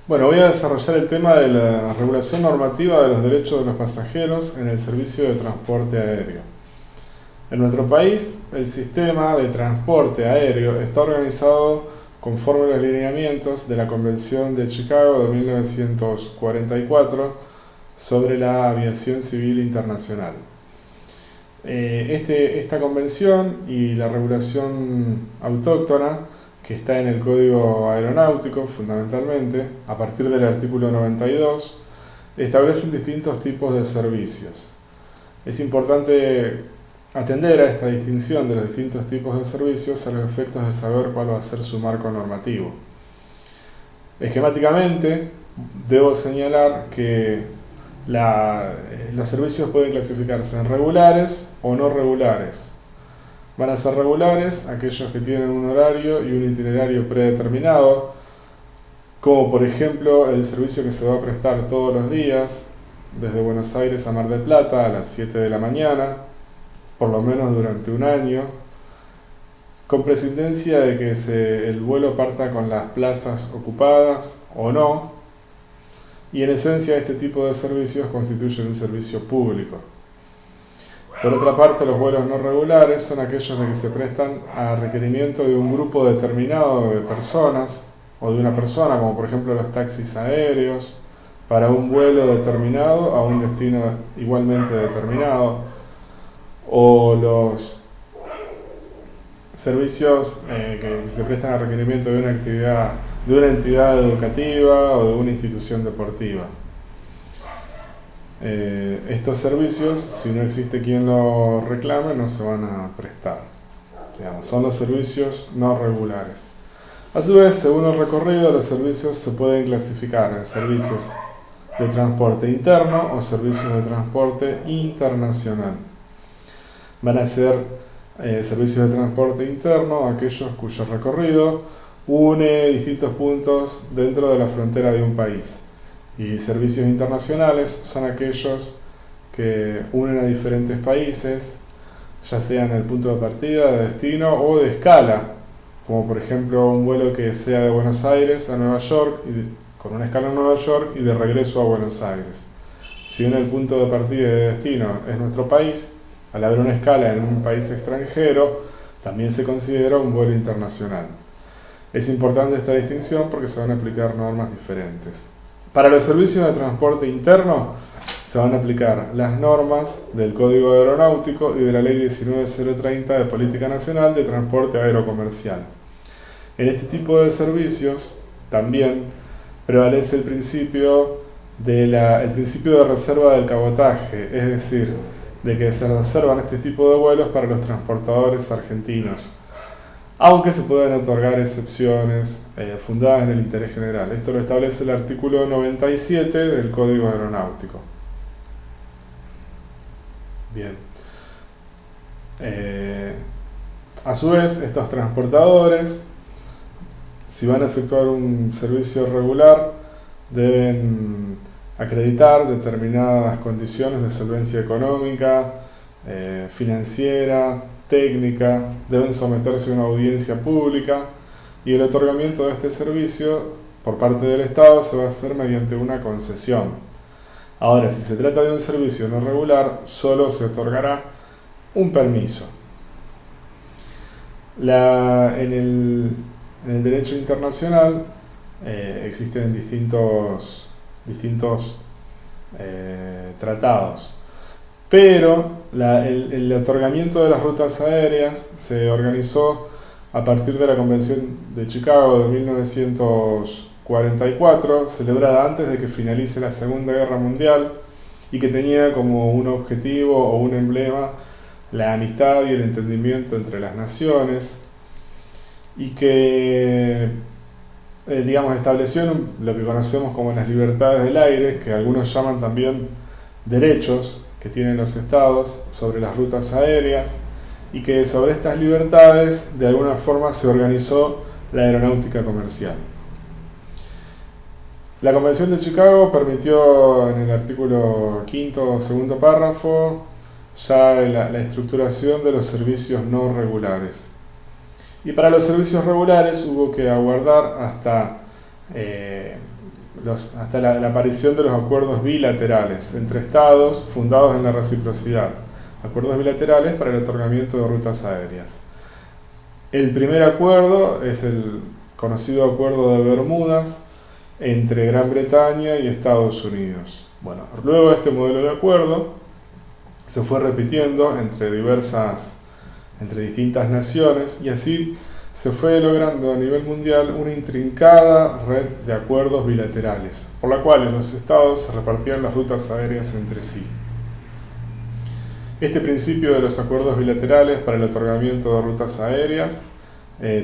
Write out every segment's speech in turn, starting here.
Bueno, voy a desarrollar el tema de la regulación normativa de los derechos de los pasajeros en el servicio de transporte aéreo. En nuestro país, el sistema de transporte aéreo está organizado conforme a los lineamientos de la Convención de Chicago de 1944 sobre la aviación civil internacional. Esta convención y la regulación autóctona que está en el Código Aeronáutico, fundamentalmente, a partir del artículo 92, establecen distintos tipos de servicios. Es importante atender a esta distinción de los distintos tipos de servicios a los efectos de saber cuál va a ser su marco normativo. Esquemáticamente, debo señalar que los servicios pueden clasificarse en regulares o no regulares. Van a ser regulares aquellos que tienen un horario y un itinerario predeterminado, como por ejemplo el servicio que se va a prestar todos los días desde Buenos Aires a Mar del Plata a las 7 de la mañana, por lo menos durante un año, con prescindencia de que el vuelo parta con las plazas ocupadas o no, y en esencia este tipo de servicios constituyen un servicio público. Por otra parte, los vuelos no regulares son aquellos que se prestan a requerimiento de un grupo determinado de personas o de una persona, como por ejemplo los taxis aéreos, para un vuelo determinado a un destino igualmente determinado, o los servicios que se prestan a requerimiento de una entidad educativa o de una institución deportiva. Estos servicios, si no existe quien los reclame, no se van a prestar. Son los servicios no regulares. A su vez, según el recorrido, los servicios se pueden clasificar en servicios de transporte interno o servicios de transporte internacional. Van a ser servicios de transporte interno aquellos cuyo recorrido une distintos puntos dentro de la frontera de un país. Y servicios internacionales son aquellos que unen a diferentes países, ya sea en el punto de partida, de destino o de escala, como por ejemplo un vuelo que sea de Buenos Aires a Nueva York, con una escala en Nueva York y de regreso a Buenos Aires. Si bien el punto de partida y de destino es nuestro país, al haber una escala en un país extranjero, también se considera un vuelo internacional. Es importante esta distinción porque se van a aplicar normas diferentes. Para los servicios de transporte interno se van a aplicar las normas del Código Aeronáutico y de la Ley 19030 de Política Nacional de Transporte Aerocomercial. En este tipo de servicios también prevalece el principio de reserva del cabotaje, es decir, de que se reservan este tipo de vuelos para los transportadores argentinos, aunque se pueden otorgar excepciones fundadas en el interés general. Esto lo establece el artículo 97 del Código Aeronáutico. Bien. A su vez, estos transportadores, si van a efectuar un servicio regular, deben acreditar determinadas condiciones de solvencia económica, financiera, técnica, deben someterse a una audiencia pública y el otorgamiento de este servicio por parte del Estado se va a hacer mediante una concesión. Ahora, si se trata de un servicio no regular, solo se otorgará un permiso. En el derecho internacional existen distintos tratados, pero el otorgamiento de las rutas aéreas se organizó a partir de la Convención de Chicago de 1944, celebrada antes de que finalice la Segunda Guerra Mundial y que tenía como un objetivo o un emblema la amistad y el entendimiento entre las naciones, y que estableció lo que conocemos como las libertades del aire, que algunos llaman también derechos que tienen los estados sobre las rutas aéreas, y que sobre estas libertades de alguna forma se organizó la aeronáutica comercial. La Convención de Chicago permitió en el artículo 5º, segundo párrafo, ya la estructuración de los servicios no regulares. Y para los servicios regulares hubo que aguardar hasta hasta la aparición de los acuerdos bilaterales entre estados fundados en la reciprocidad. Acuerdos bilaterales para el otorgamiento de rutas aéreas. El primer acuerdo es el conocido Acuerdo de Bermudas entre Gran Bretaña y Estados Unidos. Bueno, luego este modelo de acuerdo se fue repitiendo entre distintas naciones, y así se fue logrando a nivel mundial una intrincada red de acuerdos bilaterales, por la cual los estados se repartían las rutas aéreas entre sí. Este principio de los acuerdos bilaterales para el otorgamiento de rutas aéreas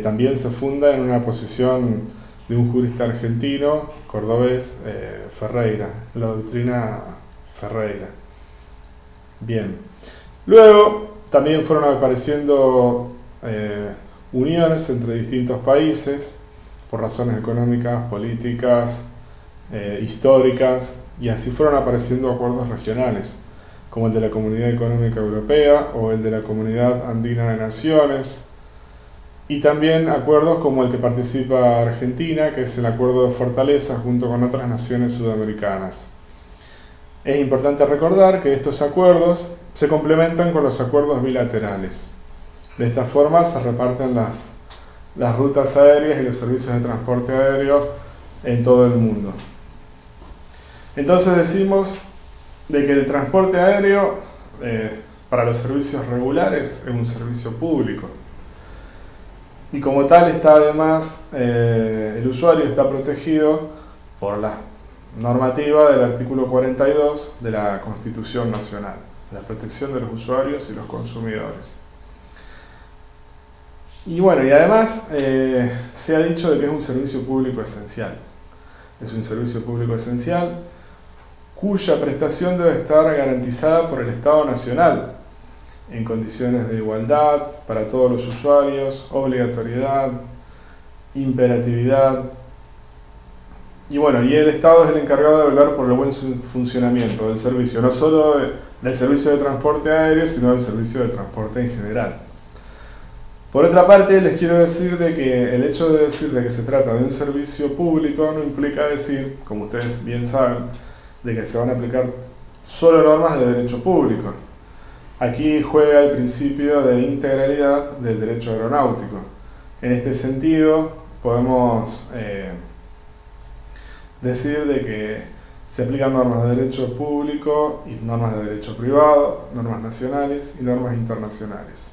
también se funda en una posición de un jurista argentino, cordobés, Ferreira, la doctrina Ferreira. Bien. Luego también fueron apareciendo uniones entre distintos países por razones económicas, políticas, históricas, y así fueron apareciendo acuerdos regionales, como el de la Comunidad Económica Europea o el de la Comunidad Andina de Naciones, y también acuerdos como el que participa Argentina, que es el Acuerdo de Fortaleza junto con otras naciones sudamericanas. Es importante recordar que estos acuerdos se complementan con los acuerdos bilaterales. De esta forma se reparten las rutas aéreas y los servicios de transporte aéreo en todo el mundo. Entonces decimos de que el transporte aéreo para los servicios regulares es un servicio público. Y como tal está además, el usuario está protegido por la normativa del artículo 42 de la Constitución Nacional, la protección de los usuarios y los consumidores. Y bueno, y además se ha dicho de que es un servicio público esencial. Es un servicio público esencial cuya prestación debe estar garantizada por el Estado Nacional en condiciones de igualdad para todos los usuarios, obligatoriedad, imperatividad. Y bueno, y el Estado es el encargado de velar por el buen funcionamiento del servicio, no solo del servicio de transporte aéreo, sino del servicio de transporte en general. Por otra parte, les quiero decir de que el hecho de decir de que se trata de un servicio público no implica decir, como ustedes bien saben, de que se van a aplicar solo normas de derecho público. Aquí juega el principio de integralidad del derecho aeronáutico. En este sentido, podemos decir de que se aplican normas de derecho público y normas de derecho privado, normas nacionales y normas internacionales.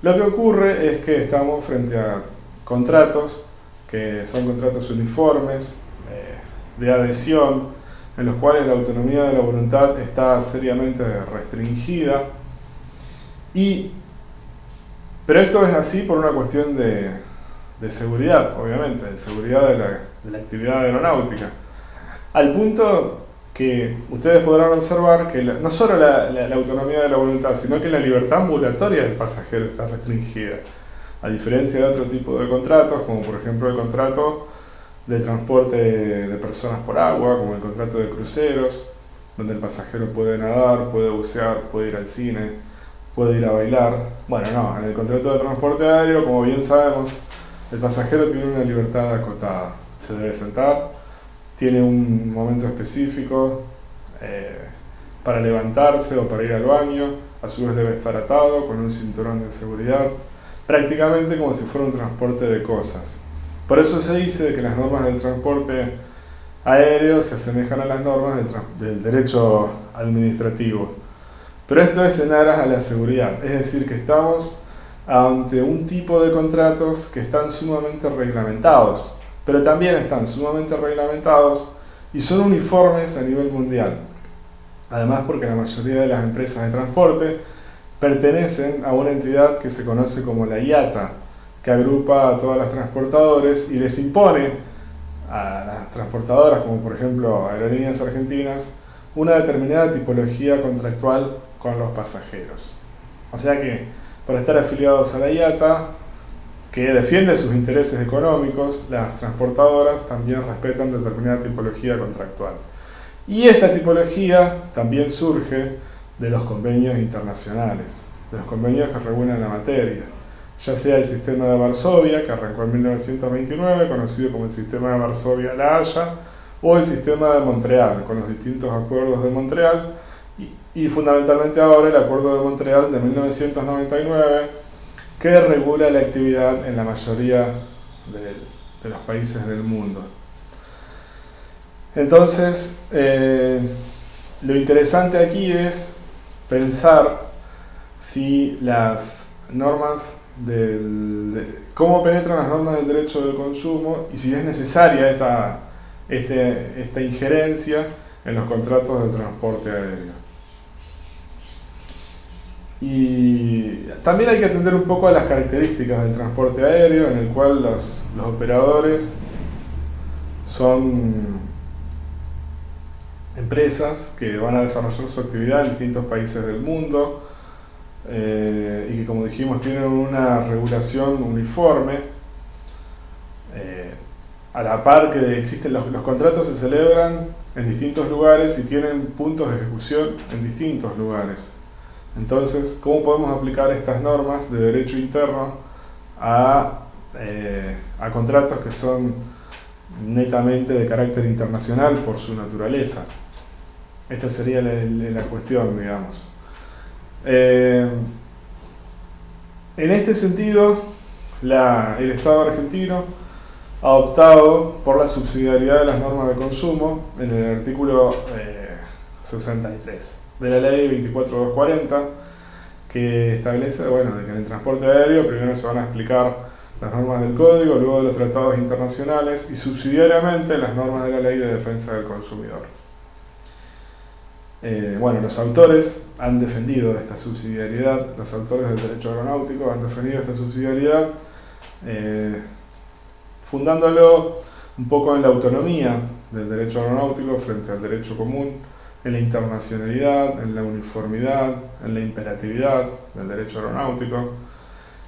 Lo que ocurre es que estamos frente a contratos que son contratos uniformes, de adhesión, en los cuales la autonomía de la voluntad está seriamente restringida. Pero esto es así por una cuestión de seguridad, obviamente, de seguridad de la actividad aeronáutica. Al punto que ustedes podrán observar que no solo la autonomía de la voluntad, sino que la libertad ambulatoria del pasajero está restringida. A diferencia de otro tipo de contratos, como por ejemplo el contrato de transporte de personas por agua, como el contrato de cruceros, donde el pasajero puede nadar, puede bucear, puede ir al cine, puede ir a bailar. Bueno, no, en el contrato de transporte aéreo, como bien sabemos, el pasajero tiene una libertad acotada. Se debe sentar, tiene un momento específico para levantarse o para ir al baño, a su vez debe estar atado con un cinturón de seguridad, prácticamente como si fuera un transporte de cosas. Por eso se dice que las normas del transporte aéreo se asemejan a las normas del derecho administrativo. Pero esto es en aras a la seguridad, es decir, que estamos ante un tipo de contratos que están sumamente reglamentados, pero también están sumamente reglamentados y son uniformes a nivel mundial. Además, porque la mayoría de las empresas de transporte pertenecen a una entidad que se conoce como la IATA, que agrupa a todas las transportadoras y les impone a las transportadoras, como por ejemplo Aerolíneas Argentinas, una determinada tipología contractual con los pasajeros. O sea que, por estar afiliados a la IATA, que defiende sus intereses económicos, las transportadoras también respetan determinada tipología contractual. Y esta tipología también surge de los convenios internacionales, de los convenios que regulan la materia, ya sea el Sistema de Varsovia, que arrancó en 1929, conocido como el Sistema de Varsovia-La Haya, o el sistema de Montreal, con los distintos acuerdos de Montreal, y fundamentalmente ahora el Acuerdo de Montreal de 1999, que regula la actividad en la mayoría de los países del mundo. Entonces, lo interesante aquí es pensar si las normas cómo penetran las normas del derecho del consumo y si es necesaria esta injerencia en los contratos de transporte aéreo. Y también hay que atender un poco a las características del transporte aéreo, en el cual los operadores son empresas que van a desarrollar su actividad en distintos países del mundo, y que, como dijimos, tienen una regulación uniforme, a la par que existen los contratos se celebran en distintos lugares y tienen puntos de ejecución en distintos lugares. Entonces, ¿cómo podemos aplicar estas normas de derecho interno a contratos que son netamente de carácter internacional por su naturaleza? Esta sería la cuestión, digamos. En este sentido, el Estado argentino ha optado por la subsidiariedad de las normas de consumo en el artículo 63 de la ley 24240, que establece, de que en el transporte aéreo primero se van a explicar las normas del código, luego de los tratados internacionales y subsidiariamente las normas de la ley de defensa del consumidor. Los autores han defendido esta subsidiariedad, los autores del derecho aeronáutico han defendido esta subsidiariedad, fundándolo un poco en la autonomía del derecho aeronáutico frente al derecho común, en la internacionalidad, en la uniformidad, en la imperatividad del derecho aeronáutico,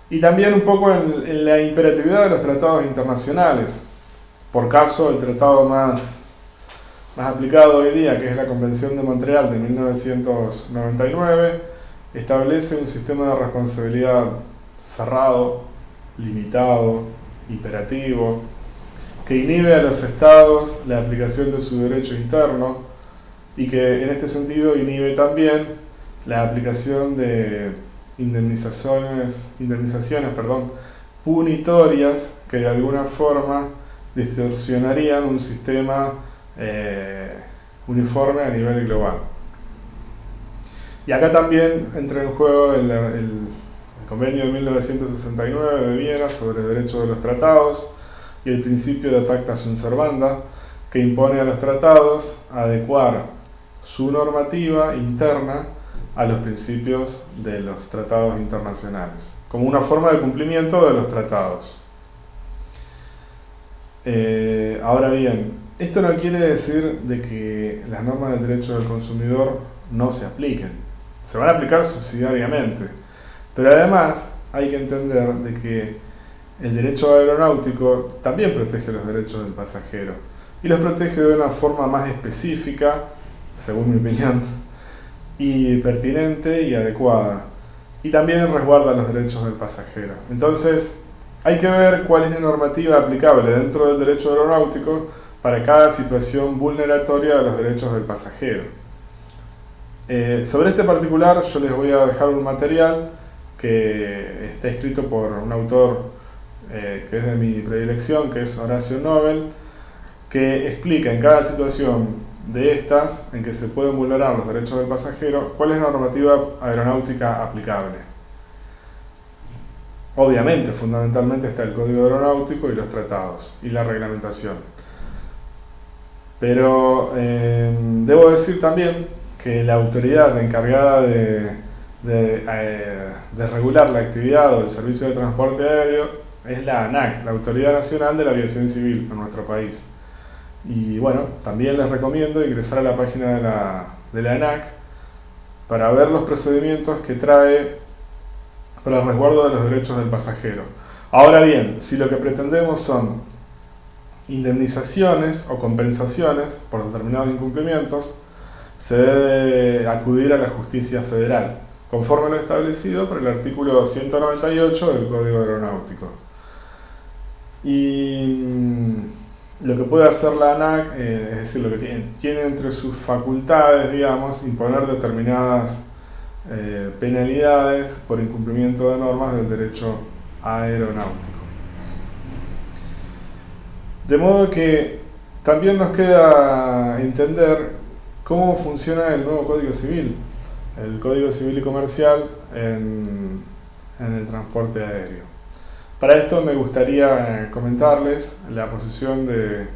y también un poco en la imperatividad de los tratados internacionales. Por caso, el tratado más aplicado hoy día, que es la Convención de Montreal de 1999, establece un sistema de responsabilidad cerrado, limitado, imperativo, que inhibe a los estados la aplicación de su derecho interno y que en este sentido inhibe también la aplicación de indemnizaciones punitorias que de alguna forma distorsionarían un sistema uniforme a nivel global. Y acá también entra en juego el convenio de 1969 de Viena sobre el derecho de los tratados y el principio de pacta sunt servanda, que impone a los tratados adecuar su normativa interna a los principios de los tratados internacionales, como una forma de cumplimiento de los tratados. Ahora bien, esto no quiere decir de que las normas del derecho del consumidor no se apliquen. Se van a aplicar subsidiariamente, pero además hay que entender de que el derecho aeronáutico también protege los derechos del pasajero y los protege de una forma más específica, según mi opinión, y pertinente y adecuada, y también resguarda los derechos del pasajero. Entonces, hay que ver cuál es la normativa aplicable dentro del derecho aeronáutico para cada situación vulneratoria de los derechos del pasajero. Sobre este particular yo les voy a dejar un material que está escrito por un autor que es de mi predilección, que es Horacio Nobel, que explica en cada situación de estas en que se pueden vulnerar los derechos del pasajero cuál es la normativa aeronáutica aplicable. Obviamente, fundamentalmente está el Código Aeronáutico y los tratados y la reglamentación. Pero debo decir también que la autoridad encargada de regular la actividad o el servicio de transporte aéreo es la ANAC, la Autoridad Nacional de la Aviación Civil en nuestro país. Y también les recomiendo ingresar a la página de la ANAC para ver los procedimientos que trae para el resguardo de los derechos del pasajero. Ahora bien, si lo que pretendemos son indemnizaciones o compensaciones por determinados incumplimientos, se debe acudir a la justicia federal, conforme a lo establecido por el artículo 198 del Código Aeronáutico. Y lo que puede hacer la ANAC, es decir, lo que tiene entre sus facultades, digamos, imponer determinadas penalidades por incumplimiento de normas del derecho aeronáutico. De modo que también nos queda entender cómo funciona el nuevo Código Civil, el Código Civil y Comercial en el transporte aéreo. Para esto me gustaría comentarles la posición de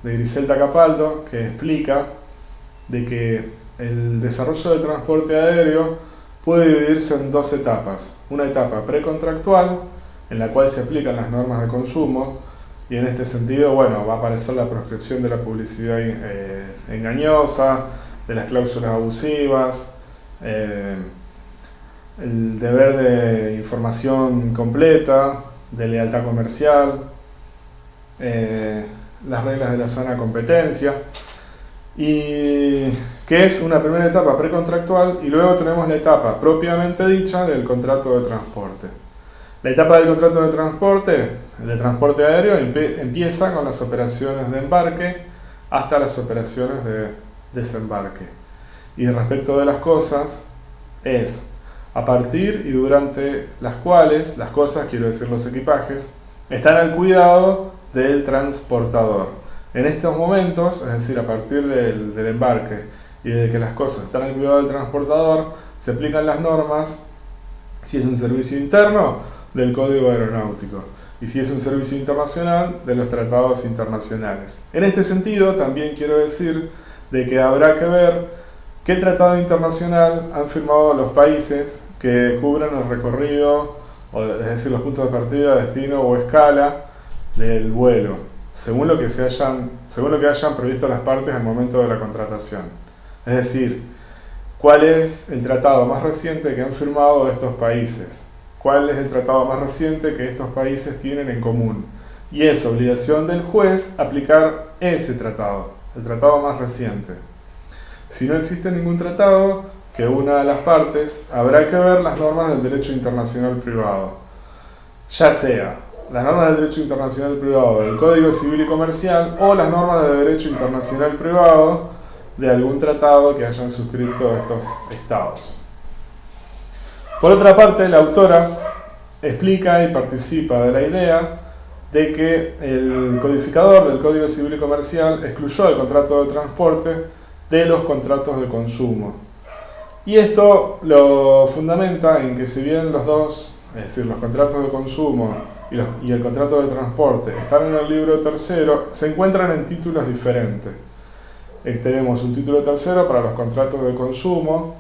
Griselda Capaldo, que explica de que el desarrollo del transporte aéreo puede dividirse en dos etapas. Una etapa precontractual, en la cual se aplican las normas de consumo, y en este sentido, bueno, va a aparecer la proscripción de la publicidad engañosa, de las cláusulas abusivas, el deber de información completa, de lealtad comercial, las reglas de la sana competencia, y que es una primera etapa precontractual, y luego tenemos la etapa propiamente dicha del contrato de transporte. La etapa del contrato de transporte aéreo, empieza con las operaciones de embarque hasta las operaciones de desembarque. Y respecto de las cosas, es a partir y durante las cuales las cosas, quiero decir los equipajes, están al cuidado del transportador. En estos momentos, es decir, a partir del embarque y de que las cosas están al cuidado del transportador, se aplican las normas, si es un servicio interno, del Código Aeronáutico, y si es un servicio internacional, de los tratados internacionales. En este sentido, también quiero decir de que habrá que ver qué tratado internacional han firmado los países que cubran el recorrido, es decir, los puntos de partida, destino o escala del vuelo, según lo que hayan previsto las partes al momento de la contratación. Es decir, ¿cuál es el tratado más reciente que han firmado estos países? ¿Cuál es el tratado más reciente que estos países tienen en común? Y es obligación del juez aplicar ese tratado, el tratado más reciente. Si no existe ningún tratado que una a las partes, habrá que ver las normas del derecho internacional privado, ya sea las normas del derecho internacional privado del Código Civil y Comercial o las normas del derecho internacional privado de algún tratado que hayan suscrito estos estados. Por otra parte, la autora explica y participa de la idea de que el codificador del Código Civil y Comercial excluyó el contrato de transporte de los contratos de consumo. Y esto lo fundamenta en que si bien los dos, es decir, los contratos de consumo y el contrato de transporte están en el libro tercero, se encuentran en títulos diferentes. Tenemos un título tercero para los contratos de consumo,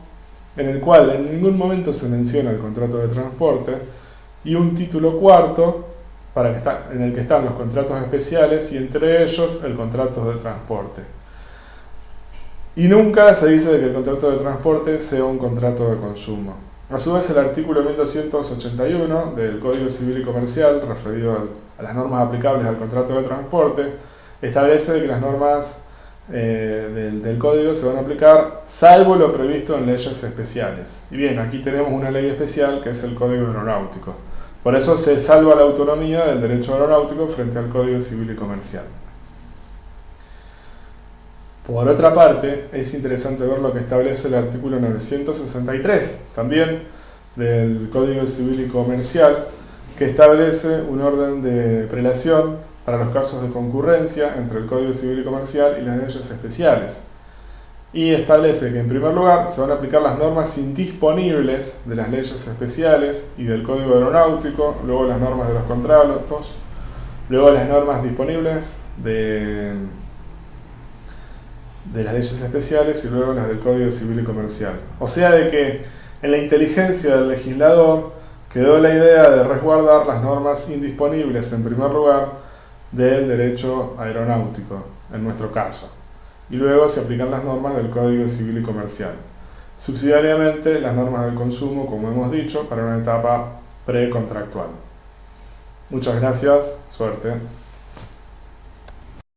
en el cual en ningún momento se menciona el contrato de transporte, y un título cuarto en el que están los contratos especiales y entre ellos el contrato de transporte. Y nunca se dice que el contrato de transporte sea un contrato de consumo. A su vez, el artículo 1281 del Código Civil y Comercial, referido a las normas aplicables al contrato de transporte, establece que las normas del código se van a aplicar salvo lo previsto en leyes especiales. Y bien, aquí tenemos una ley especial que es el Código Aeronáutico. Por eso se salva la autonomía del derecho aeronáutico frente al Código Civil y Comercial. Por otra parte, es interesante ver lo que establece el artículo 963, también del Código Civil y Comercial, que establece un orden de prelación para los casos de concurrencia entre el Código Civil y Comercial y las leyes especiales. Y establece que en primer lugar se van a aplicar las normas indisponibles de las leyes especiales y del Código Aeronáutico, luego las normas de los contratos, luego las normas disponibles de las leyes especiales y luego las del Código Civil y Comercial. O sea de que en la inteligencia del legislador quedó la idea de resguardar las normas indisponibles en primer lugar del derecho aeronáutico, en nuestro caso, y luego se aplican las normas del Código Civil y Comercial. Subsidiariamente, las normas del consumo, como hemos dicho, para una etapa precontractual. Muchas gracias, suerte.